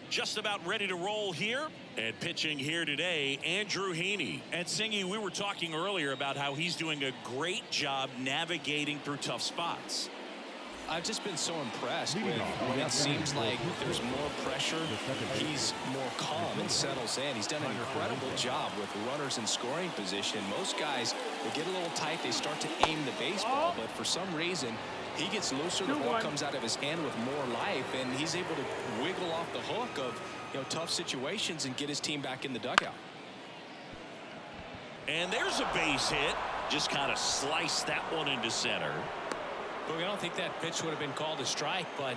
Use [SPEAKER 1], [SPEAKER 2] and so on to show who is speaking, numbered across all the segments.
[SPEAKER 1] just about ready to roll here. And pitching here today, Andrew Heaney. And Singy, we were talking earlier about how he's doing a great job navigating through tough spots.
[SPEAKER 2] I've just been so impressed with when it seems like there's more pressure, he's more calm and settles in. He's done an incredible job with runners in scoring position. Most guys, they get a little tight, they start to aim the baseball, but for some reason, he gets looser, the ball comes out of his hand with more life, and he's able to wiggle off the hook of tough situations and get his team back in the dugout.
[SPEAKER 1] And there's a base hit. Just kind of sliced that one into center.
[SPEAKER 3] I don't think that pitch would have been called a strike, but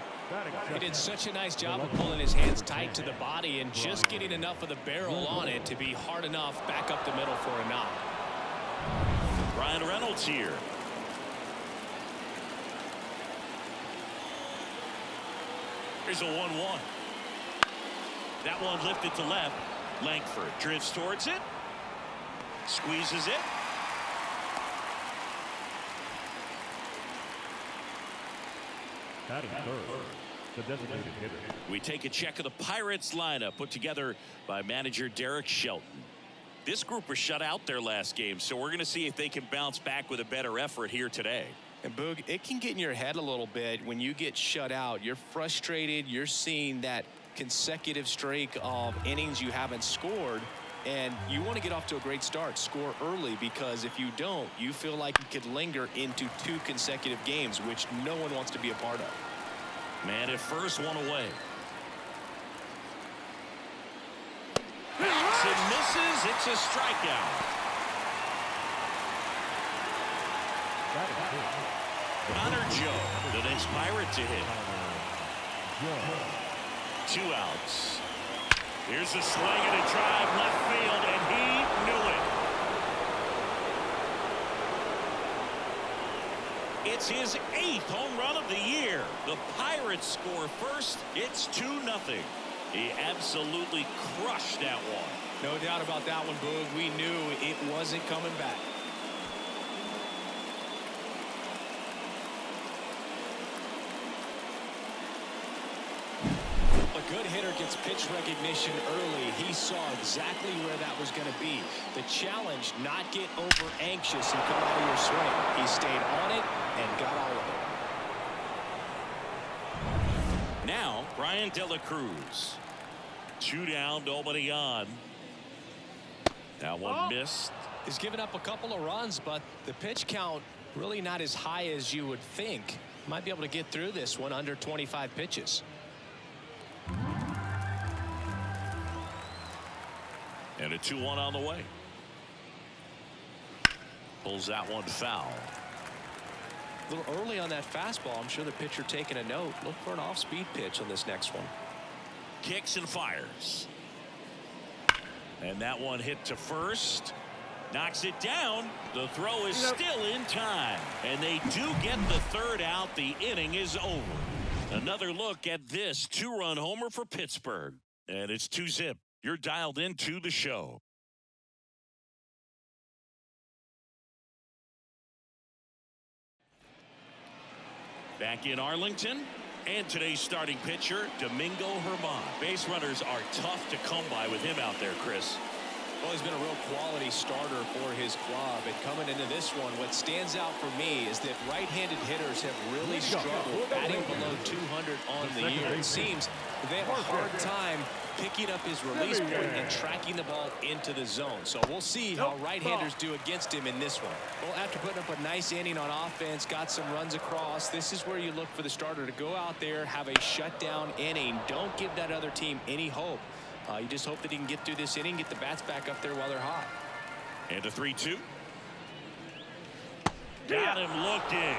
[SPEAKER 3] he did such a nice job of pulling his hands tight to the body and just getting enough of the barrel on it to be hard enough back up the middle for a knock.
[SPEAKER 1] Ryan Reynolds here. Here's a 1-1. That one lifted to left. Langford drifts towards it. Squeezes it.
[SPEAKER 4] Batting third, the designated hitter.
[SPEAKER 1] We take a check of the Pirates lineup put together by manager Derek Shelton. This group was shut out their last game, so we're going to see if they can bounce back with a better effort here today.
[SPEAKER 2] And Boog, it can get in your head a little bit when you get shut out. You're frustrated. You're seeing that consecutive streak of innings you haven't scored, and you want to get off to a great start, score early, because if you don't, you feel like you could linger into 2 consecutive games, which no one wants to be a part of.
[SPEAKER 1] Man at first, one away. It misses. It's a strikeout. Connor Joe, the next Pirate to hit. 2 outs. Here's a swing and a drive left field, and he knew it. It's his 8th home run of the year. The Pirates score first. It's 2-0. He absolutely crushed that one.
[SPEAKER 2] No doubt about that one, Boog. We knew it wasn't coming back. A good hitter gets pitch recognition early. He saw exactly where that was going to be. The challenge, not get over anxious and come out of your swing. He stayed on it and got all of it.
[SPEAKER 1] Now, Brian De La Cruz. 2 down, nobody on. That one missed.
[SPEAKER 2] He's given up a couple of runs, but the pitch count really not as high as you would think. Might be able to get through this one under 25 pitches.
[SPEAKER 1] And a 2-1 on the way. Pulls that one foul.
[SPEAKER 2] A little early on that fastball. I'm sure the pitcher taking a note. Look for an off-speed pitch on this next one.
[SPEAKER 1] Kicks and fires. And that one hit to first. Knocks it down. The throw is still in time. And they do get the 3rd out. The inning is over. Another look at this 2-run homer for Pittsburgh. And it's 2-zip. You're dialed into the show. Back in Arlington. And today's starting pitcher, Domingo Germán. Base runners are tough to come by with him out there, Chris.
[SPEAKER 2] Well, he's been a real quality starter for his club. And coming into this one, what stands out for me is that right-handed hitters have really struggled batting below 200 on the year. It seems they have a hard time picking up his release point and tracking the ball into the zone. So we'll see how right-handers do against him in this one. Well, after putting up a nice inning on offense, got some runs across, this is where you look for the starter to go out there, have a shutdown inning. Don't give that other team any hope. You just hope that he can get through this inning, get the bats back up there while they're hot.
[SPEAKER 1] And a 3-2. Got him looking.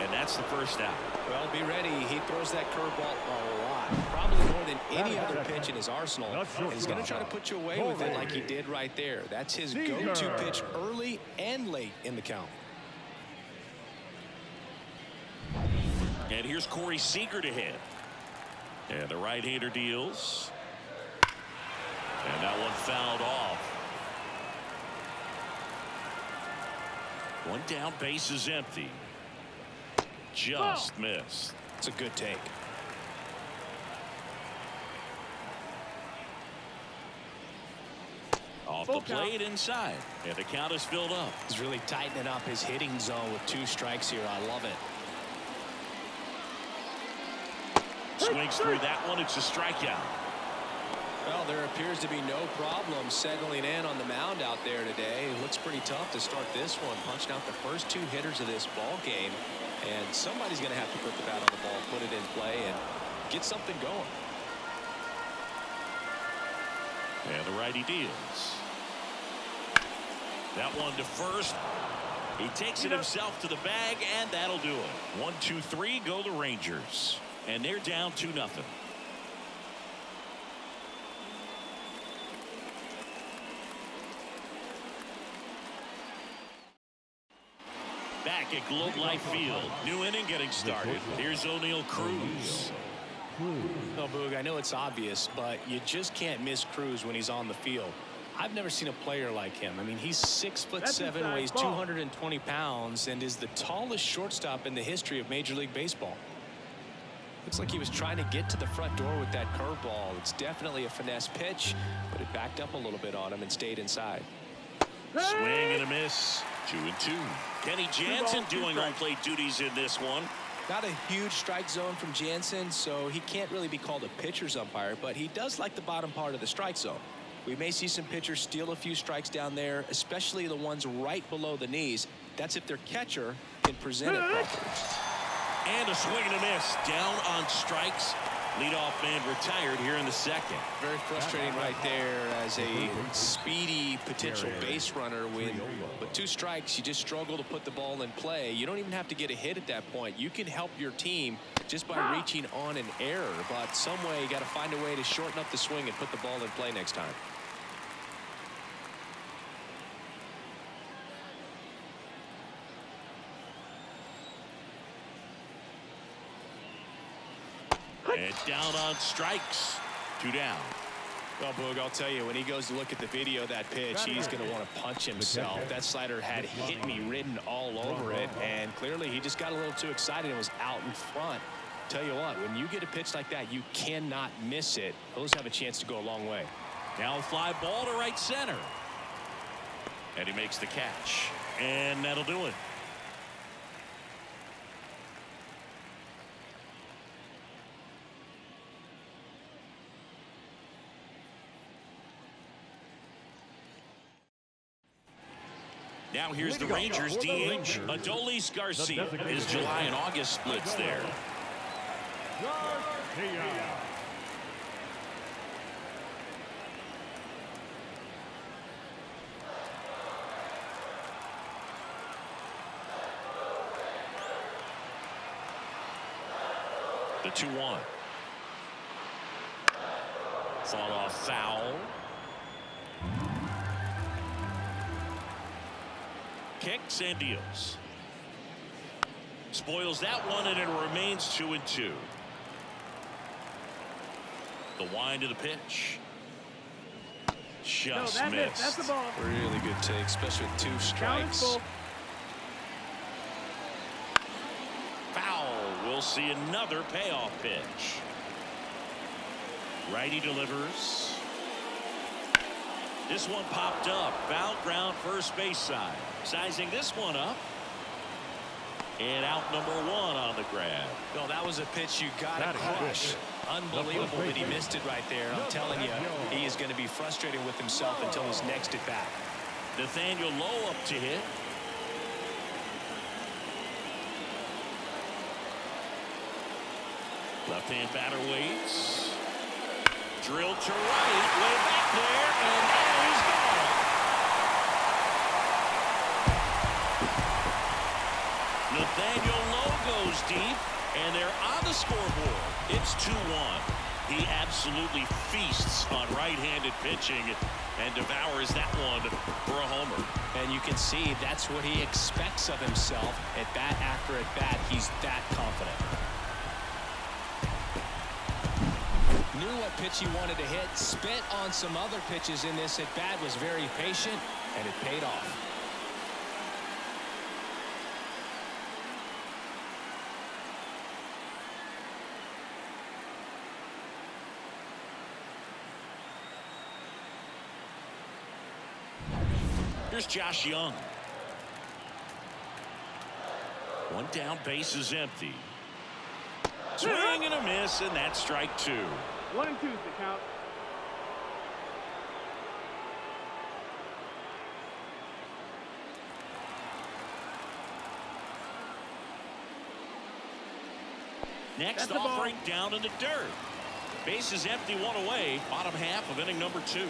[SPEAKER 1] And that's the first out.
[SPEAKER 2] Well, be ready. He throws that curveball a lot. Probably more than any other pitch in his arsenal. And he's going to try to put you away with it like he did right there. That's his go-to pitch early and late in the count.
[SPEAKER 1] And here's Corey Seager to hit. And the right-hander deals. And that one fouled off. One down, base is empty. Just missed.
[SPEAKER 2] It's a good take.
[SPEAKER 1] off the plate inside. And the count is filled up.
[SPEAKER 3] He's really tightening up his hitting zone with 2 strikes here. I love it.
[SPEAKER 1] Swings through that one. It's a strikeout.
[SPEAKER 2] Well, there appears to be no problem settling in on the mound out there today. It looks pretty tough to start this one. Punching out the first 2 hitters of this ball game. And somebody's going to have to put the bat on the ball, put it in play, and get something going.
[SPEAKER 1] And the righty deals. That one to first. He takes it himself to the bag, and that'll do it. 1, 2, 3 go the Rangers. And they're down 2-0. Back at Globe Life Field. New inning getting started. Here's O'Neal Cruz.
[SPEAKER 3] No, Boog, I know it's obvious, but you just can't miss Cruz when he's on the field. I've never seen a player like him. I mean, he's 6'7", weighs 220 pounds, and is the tallest shortstop in the history of Major League Baseball. Looks like he was trying to get to the front door with that curveball. It's definitely a finesse pitch, but it backed up a little bit on him and stayed inside.
[SPEAKER 1] Swing and a miss. 2-2. Kenny Jansen doing on-plate duties in this one.
[SPEAKER 2] Not a huge strike zone from Jansen, so he can't really be called a pitcher's umpire, but he does like the bottom part of the strike zone. We may see some pitchers steal a few strikes down there, especially the ones right below the knees. That's if their catcher can present it properly.
[SPEAKER 1] And a swing and a miss. Down on strikes. Leadoff man retired here in the second.
[SPEAKER 2] Very frustrating right there as a speedy potential base runner. When with 2 strikes, you just struggle to put the ball in play. You don't even have to get a hit at that point. You can help your team just by reaching on an error. But some way, you got to find a way to shorten up the swing and put the ball in play next time.
[SPEAKER 1] And down on strikes. 2 down.
[SPEAKER 3] Well, Boog, I'll tell you, when he goes to look at the video of that pitch, he's going to want to punch himself. That slider had hit me written all over it, and clearly he just got a little too excited and was out in front. Tell you what, when you get a pitch like that, you cannot miss it. Those have a chance to go a long way.
[SPEAKER 1] Now fly ball to right center. And he makes the catch. And that'll do it. Now here's the Rangers DH, Adolis Garcia. His July and August splits there. The 2-1. Fought off foul. Kicks and deals. Spoils that one, and it remains 2-2. The wind of the pitch. Just missed.
[SPEAKER 5] That's the ball.
[SPEAKER 2] Really good take, especially with 2 strikes.
[SPEAKER 1] Foul. We'll see another payoff pitch. Righty delivers. This one popped up. Foul ground first base side. Sizing this one up. And out number 1 on the grab.
[SPEAKER 3] No, that was a pitch you got to crush. Unbelievable that he missed it right there. I'm telling you, he is going to be frustrated with himself until his next at bat.
[SPEAKER 1] Nathaniel Lowe up to hit. Left-hand batter waits. Drilled to right. Way back there. And there he's gone. Nathaniel Lowe goes deep. And they're on the scoreboard. It's 2-1. He absolutely feasts on right-handed pitching and devours that one for a homer.
[SPEAKER 3] And you can see that's what he expects of himself at bat after at bat. He's that confident. Knew what pitch he wanted to hit. Spit on some other pitches in this at bat. Was very patient, and it paid off.
[SPEAKER 1] Here's Josh Young. One down, base is empty. Swing and a miss, and that's strike 2.
[SPEAKER 5] 1 and 2 is the count.
[SPEAKER 1] Next offering down in the dirt. Base is empty, 1 away. Bottom half of inning number 2.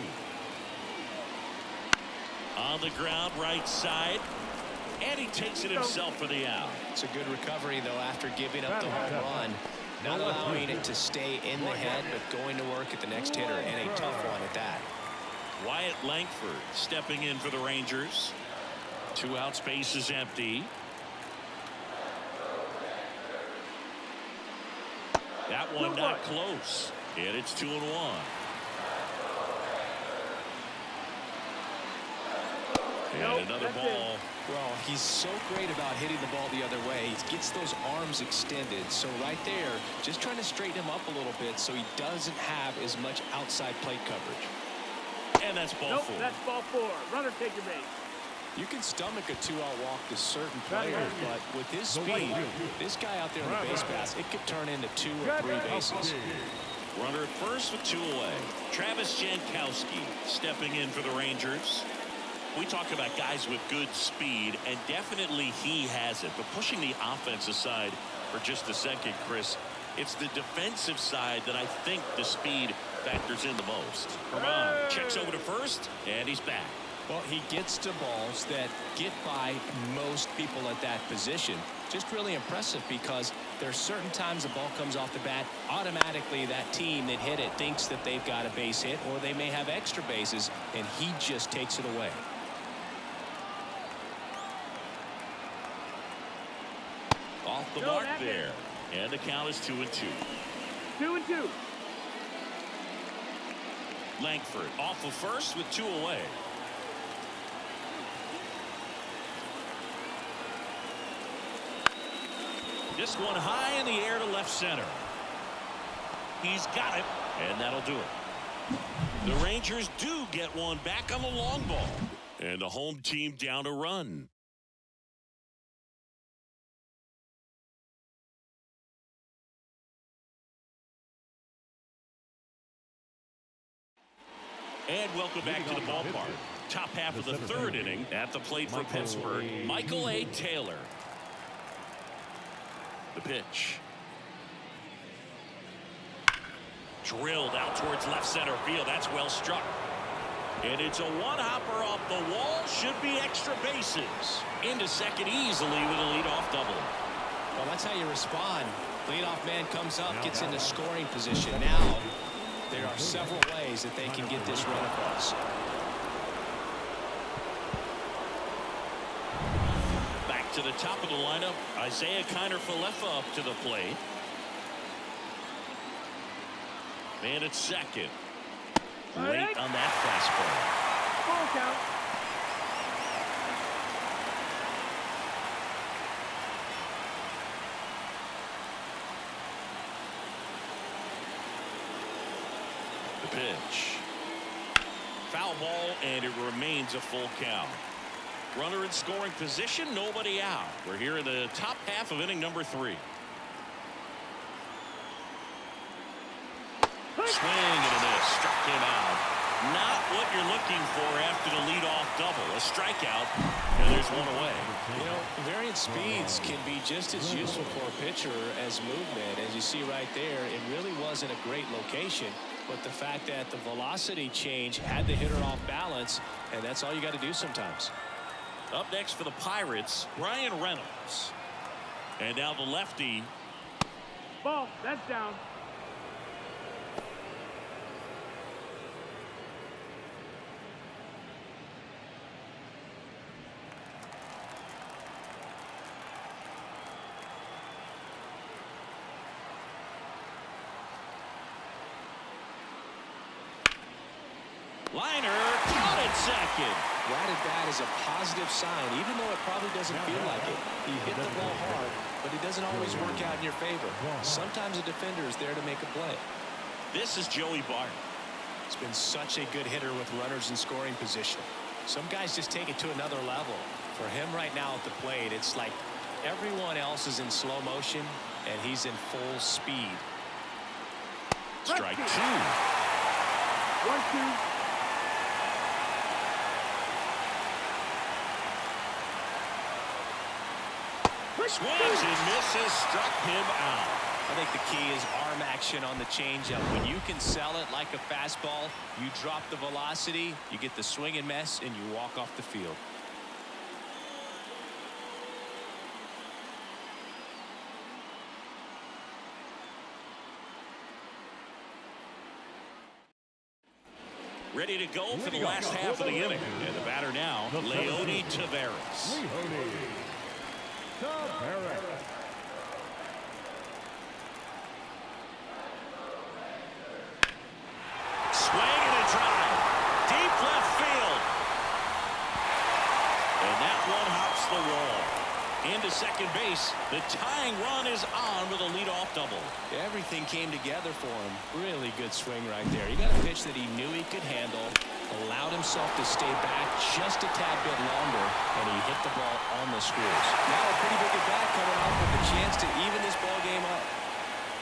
[SPEAKER 1] On the ground, right side. And he takes it himself for the out.
[SPEAKER 3] It's a good recovery, though, after giving up the home run. Not allowing it to stay in the head, but going to work at the next hitter, and a tough one at that.
[SPEAKER 1] Wyatt Langford stepping in for the Rangers. 2 outs, base is empty. That one not close. And it's 2-1. And another ball.
[SPEAKER 2] Well, he's so great about hitting the ball the other way. He gets those arms extended. So right there, just trying to straighten him up a little bit so he doesn't have as much outside plate coverage.
[SPEAKER 1] And that's ball 4.
[SPEAKER 5] That's ball 4. Runner take your base.
[SPEAKER 2] You can stomach a 2-out walk to certain players, but with his speed, this guy out there on the base pass, it could turn into 2 or 3 bases.
[SPEAKER 1] Runner at first with 2 away. Travis Jankowski stepping in for the Rangers. We talk about guys with good speed, and definitely he has it. But pushing the offense aside for just a second, Chris, it's the defensive side that I think the speed factors in the most. Herman checks over to first, and he's back.
[SPEAKER 2] Well, he gets to balls that get by most people at that position. Just really impressive because there's certain times the ball comes off the bat, automatically that team that hit it thinks that they've got a base hit, or they may have extra bases, and he just takes it away.
[SPEAKER 1] Off the mark there. And the count is 2-2.
[SPEAKER 5] 2 and 2.
[SPEAKER 1] Langford off of first with 2 away. This one high in the air to left center. He's got it, and that'll do it. The Rangers do get one back on the long ball, and the home team down a run. And welcome back to the ballpark. Top half of the 3rd inning at the plate for Pittsburgh, Michael A. Taylor. The pitch. Drilled out towards left center field. That's well struck. And it's a one-hopper off the wall. Should be extra bases. Into second easily with a leadoff double.
[SPEAKER 2] Well, that's how you respond. Leadoff man comes up, gets into scoring position. Now, there are several ways that they can get this run across.
[SPEAKER 1] Back to the top of the lineup, Isaiah Kiner-Falefa up to the plate. Man at second. Late on that fastball.
[SPEAKER 5] Full count.
[SPEAKER 1] The pitch. Foul ball, and it remains a full count. Runner in scoring position, nobody out. We're here in the top half of inning number 3. Swing and a miss. Struck him out. Not what you're looking for after the leadoff double. A strikeout, and there's one away.
[SPEAKER 2] You know, varying speeds can be just as useful for a pitcher as movement. As you see right there, it really wasn't a great location, but the fact that the velocity change had the hitter off balance, and that's all you got to do sometimes.
[SPEAKER 1] Up next for the Pirates, Ryan Reynolds. And now the lefty.
[SPEAKER 5] Ball. That's down.
[SPEAKER 1] Liner caught at second.
[SPEAKER 2] Right at that is a positive sign, even though it probably doesn't feel like it. He hit the ball hard, but it doesn't always work out in your favor. Sometimes a defender is there to make a play.
[SPEAKER 1] This is Joey Bart.
[SPEAKER 2] He's been such a good hitter with runners in scoring position.
[SPEAKER 3] Some guys just take it to another level. For him right now at the plate, it's like everyone else is in slow motion and he's in full speed.
[SPEAKER 1] Strike 2.
[SPEAKER 5] 1-2.
[SPEAKER 1] Swings and misses, struck him out.
[SPEAKER 3] I think the key is arm action on the changeup. When you can sell it like a fastball, you drop the velocity, you get the swing and miss, and you walk off the field.
[SPEAKER 1] Ready to go for the last half of the inning. And the batter now, Leody Taveras. Swing and a drive. Deep left field. And that one hops the wall. Into second base. The tying run is on with a leadoff double.
[SPEAKER 3] Everything came together for him. Really good swing right there. He got a pitch that he knew he could handle, allowed himself to stay back just a tad bit longer, and he hit the ball on the screws.
[SPEAKER 2] Now a pretty big at bat coming up with a chance to even this ball game up.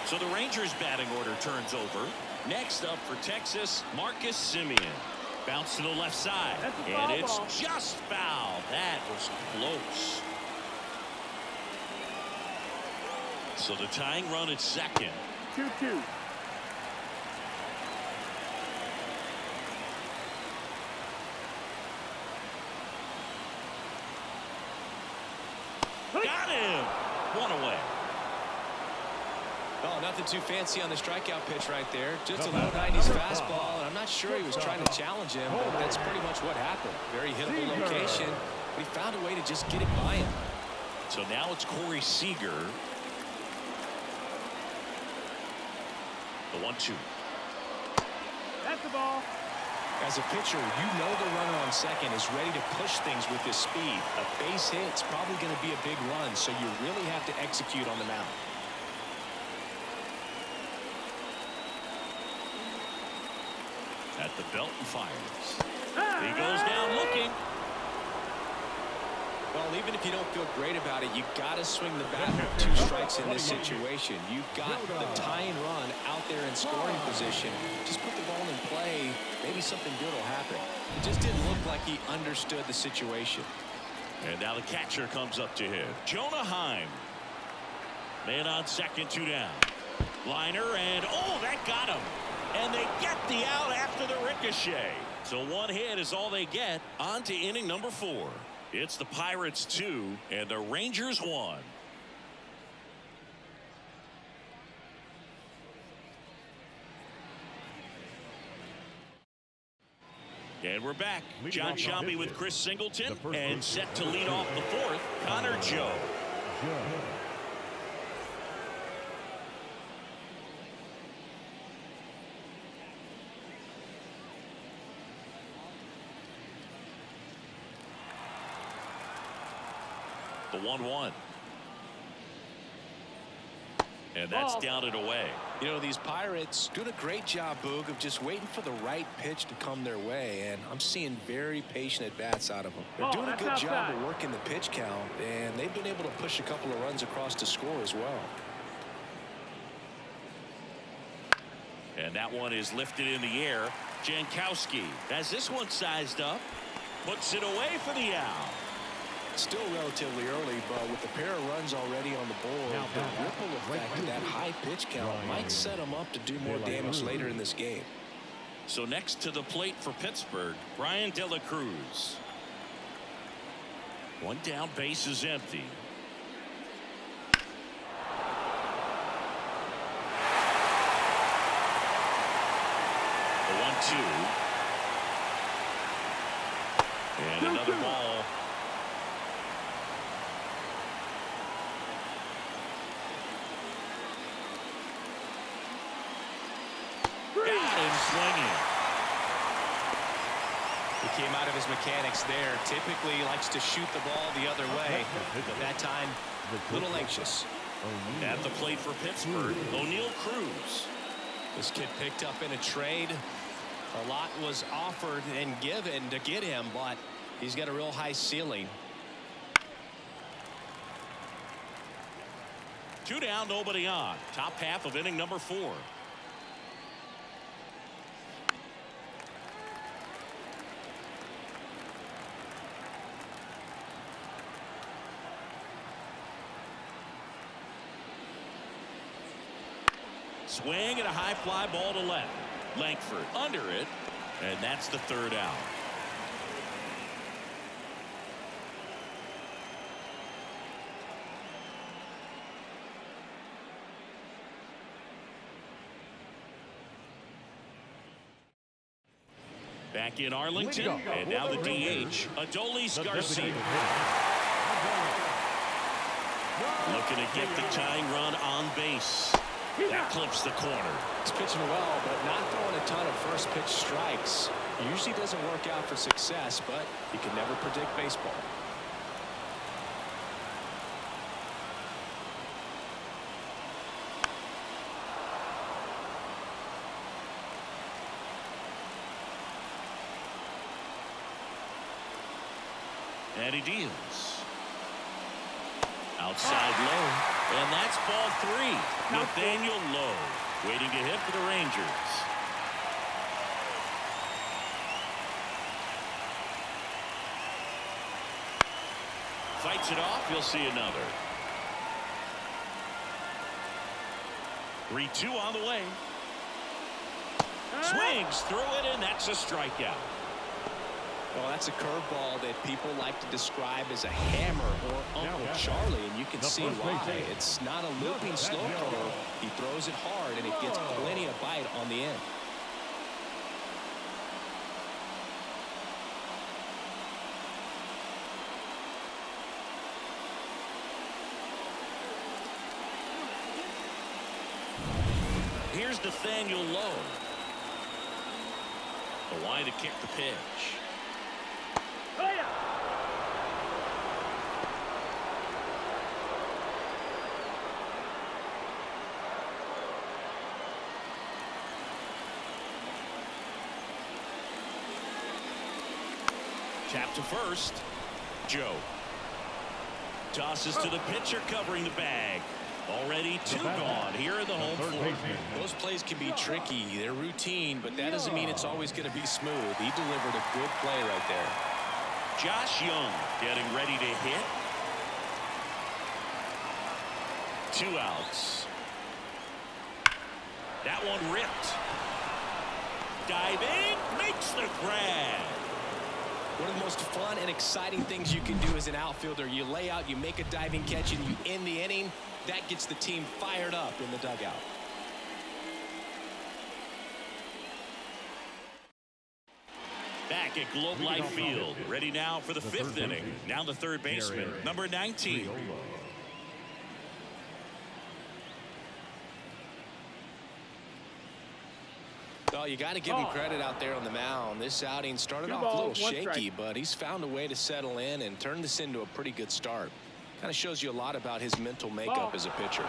[SPEAKER 1] So the Rangers batting order turns over. Next up for Texas, Marcus Semien. Bounce to the left side. And it's just foul. That was close. So the tying run at second.
[SPEAKER 5] 2-2.
[SPEAKER 1] Got him. One away.
[SPEAKER 2] Oh, nothing too fancy on the strikeout pitch right there. Just a low 90s fastball, and I'm not sure he was trying to challenge him, but that's pretty much what happened. Very hittable location, but he found a way to just get it by him.
[SPEAKER 1] So now it's Corey Seager. The 1-2.
[SPEAKER 5] That's the ball.
[SPEAKER 2] As a pitcher, you know the runner on second is ready to push things with his speed. A base hit's probably going to be a big run, so you really have to execute on the mound.
[SPEAKER 1] At the belt and fires. He goes down looking.
[SPEAKER 2] Well, even if you don't feel great about it, you got to swing the bat with 2 strikes in this situation. You've got the tying run out there in scoring position. Just put the ball in play. Maybe something good will happen. It just didn't look like he understood the situation.
[SPEAKER 1] And now the catcher comes up to him. Jonah Heim. Man on second, 2 down. Liner, and oh, that got him. And they get the out after the ricochet. So 1 hit is all they get. On to inning number 4. It's the Pirates 2 and the Rangers 1. And we're back. John Sciambi with Chris Singleton, and set to lead off the 4th, Connor Joe. The 1-1. And that's down and away.
[SPEAKER 2] You know, these Pirates doing a great job, Boog, of just waiting for the right pitch to come their way, and I'm seeing very patient at-bats out of them. They're doing a good job of working the pitch count, and they've been able to push a couple of runs across the score as well.
[SPEAKER 1] And that one is lifted in the air. Jankowski has this one sized up. Puts it away for the out.
[SPEAKER 2] Still relatively early, but with the pair of runs already on the board, the ripple effect of that high pitch count might set them up to do more damage later in this game.
[SPEAKER 1] So next to the plate for Pittsburgh, Brian De La Cruz. 1 down, base is empty. The 1-2. And another ball. Swinging.
[SPEAKER 3] He came out of his mechanics there. Typically he likes to shoot the ball the other way, but that time a little anxious.
[SPEAKER 1] At the plate for Pittsburgh, O'Neal Cruz.
[SPEAKER 3] This kid picked up in a trade. A lot was offered and given to get him, but He's got a real high ceiling.
[SPEAKER 1] 2 down, nobody on. Top half of inning number 4. Swing and a high fly ball to left. Langford under it, and that's the 3rd out. Back in Arlington, and now the DH, Adolis Garcia. Looking to get the tying run on base. That clips the corner.
[SPEAKER 3] He's pitching well, but not throwing a ton of first pitch strikes. Usually doesn't work out for success, but you can never predict baseball.
[SPEAKER 1] And he deals. Outside low, and that's ball 3. Nathaniel Lowe waiting to hit for the Rangers. Fights it off. You'll see another. 3-2 on the way. Swings through it, and that's a strikeout.
[SPEAKER 3] Well, that's a curveball that people like to describe as a hammer or Uncle Charlie, and you can see why. It's not a looping slow curve. He throws it hard, and it gets plenty of bite on the end.
[SPEAKER 1] Here's Nathaniel Lowe. The line to kick the pitch. Tap to first. Joe tosses to the pitcher covering the bag. Already 2 gone here in the home fourth.
[SPEAKER 3] Those plays can be tricky. They're routine, but that doesn't mean it's always going to be smooth. He delivered a good play right there.
[SPEAKER 1] Josh Young getting ready to hit. 2 outs. That one ripped. Diving, makes the grab.
[SPEAKER 3] One of the most fun and exciting things you can do as an outfielder. You lay out, you make a diving catch, and you end the inning. That gets the team fired up in the dugout.
[SPEAKER 1] Back at Globe Life Field, ready now for the 5th inning. Now the 3rd baseman, number 19.
[SPEAKER 3] Well, you got to give him credit out there on the mound. This outing started off a little shaky, but he's found a way to settle in and turn this into a pretty good start. Kind of shows you a lot about his mental makeup as a pitcher.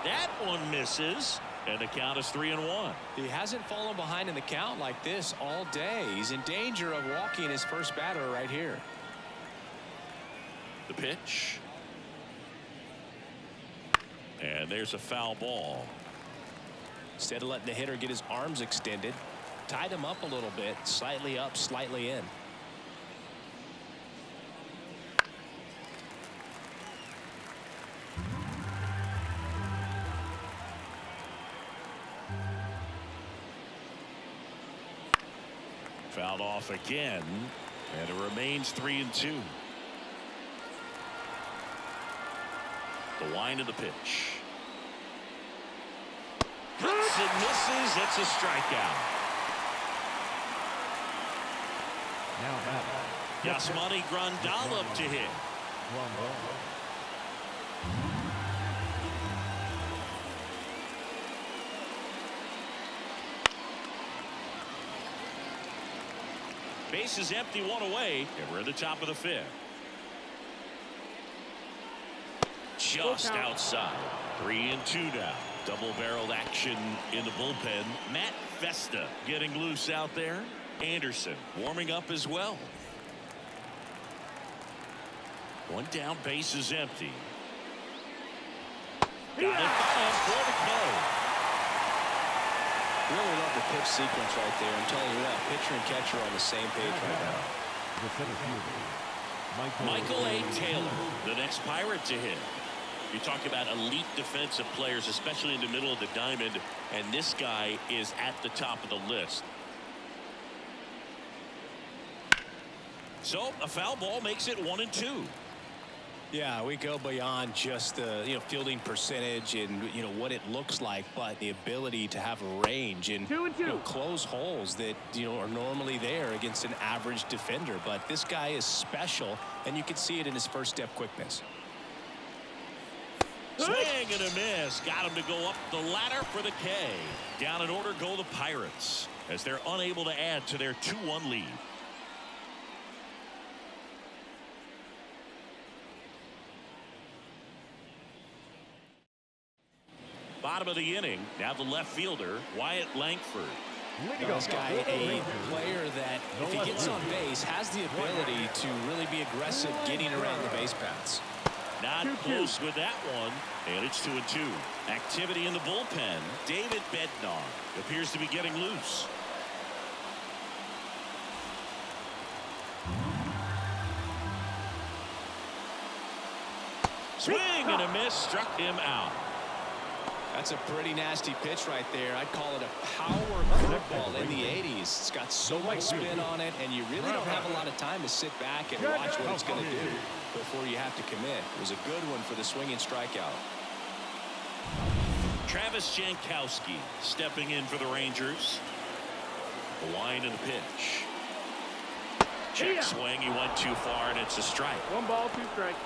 [SPEAKER 1] That one misses, and the count is 3-1.
[SPEAKER 3] He hasn't fallen behind in the count like this all day. He's in danger of walking his first batter right here.
[SPEAKER 1] The pitch. And there's a foul ball.
[SPEAKER 3] Instead of letting the hitter get his arms extended, tied him up a little bit, slightly up, slightly in.
[SPEAKER 1] Fouled off again, and it remains 3-2. The wind of the pitch. Hits and misses. It's a strikeout. Yasmani Grandal up to hit. Base is empty, 1 away, and we're at the top of the 5th. Just outside. 3-2 now. Double-barreled action in the bullpen. Matt Festa getting loose out there. Anderson warming up as well. One down, base is empty. Got it by him for the K.
[SPEAKER 2] Really love the pitch sequence right there. I'm telling you what, pitcher and catcher are on the same page right now.
[SPEAKER 4] The center fielder,
[SPEAKER 1] Michael A. Taylor, the next Pirate to hit. You talk about elite defensive players, especially in the middle of the diamond, and this guy is at the top of the list. So a foul ball makes it 1-2.
[SPEAKER 3] Yeah, we go beyond just the fielding percentage and what it looks like, but the ability to have a range and
[SPEAKER 5] 2 and 2.
[SPEAKER 3] Close holes that are normally there against an average defender. But this guy is special, and you can see it in his first step quickness.
[SPEAKER 1] Swing and a miss. Got him to go up the ladder for the K. Down in order go the Pirates as they're unable to add to their 2-1 lead. Bottom of the inning. Now the left fielder, Wyatt Langford.
[SPEAKER 3] This guy, a player that, if he gets on base, has the ability to really be aggressive getting around the base paths.
[SPEAKER 1] Not close with that one, and it's 2-2. Activity in the bullpen. David Bednar appears to be getting loose. Swing and a miss, struck him out.
[SPEAKER 3] That's a pretty nasty pitch right there. I'd call it a power curveball in the 80s. It's got so much spin on it, and you really don't have a lot of time to sit back and watch what it's going to do before you have to commit. It was a good one for the swinging strikeout.
[SPEAKER 1] Travis Jankowski stepping in for the Rangers. The line and the pitch. Check swing. He went too far, and it's a strike.
[SPEAKER 5] 1 ball, 2 strikes.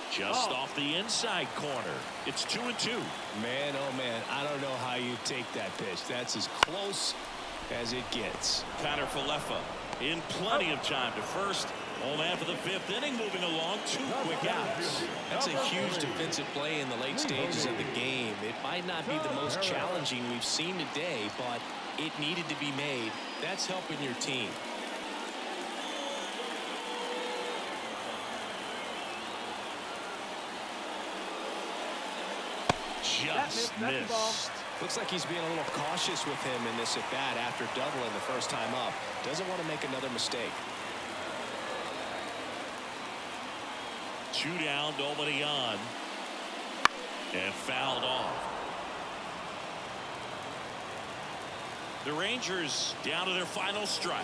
[SPEAKER 1] Just off the inside corner. It's 2-2.
[SPEAKER 3] Man, oh man, I don't know how you take that pitch. That's as close as it gets.
[SPEAKER 1] Connor Falefa in plenty of time to first. All after the 5th inning, moving along, 2 quick outs.
[SPEAKER 3] That's a huge defensive play in the late stages of the game. It might not be the most challenging we've seen today, but it needed to be made. That's helping your team.
[SPEAKER 1] Just missed.
[SPEAKER 3] Looks like he's being a little cautious with him in this at-bat after doubling the first time up. Doesn't want to make another mistake.
[SPEAKER 1] 2 down, nobody on. And fouled off. The Rangers down to their final strike.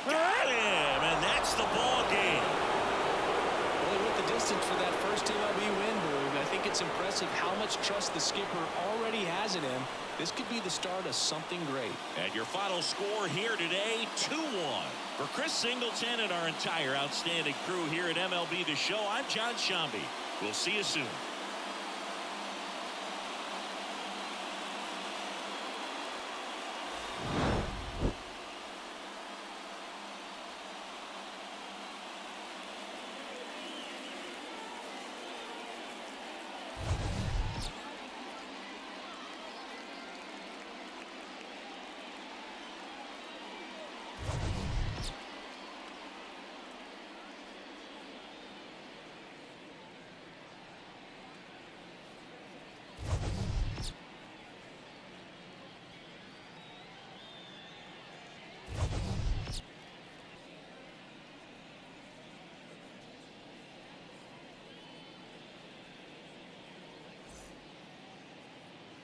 [SPEAKER 1] Got him, and that's the ball game.
[SPEAKER 3] Well, he went the distance for that first MLB win, Boog. I think it's impressive how much trust the skipper already has in him. This could be the start of something great.
[SPEAKER 1] And your final score here today, 2-1. For Chris Singleton and our entire outstanding crew here at MLB The Show, I'm John Shambi. We'll see you soon.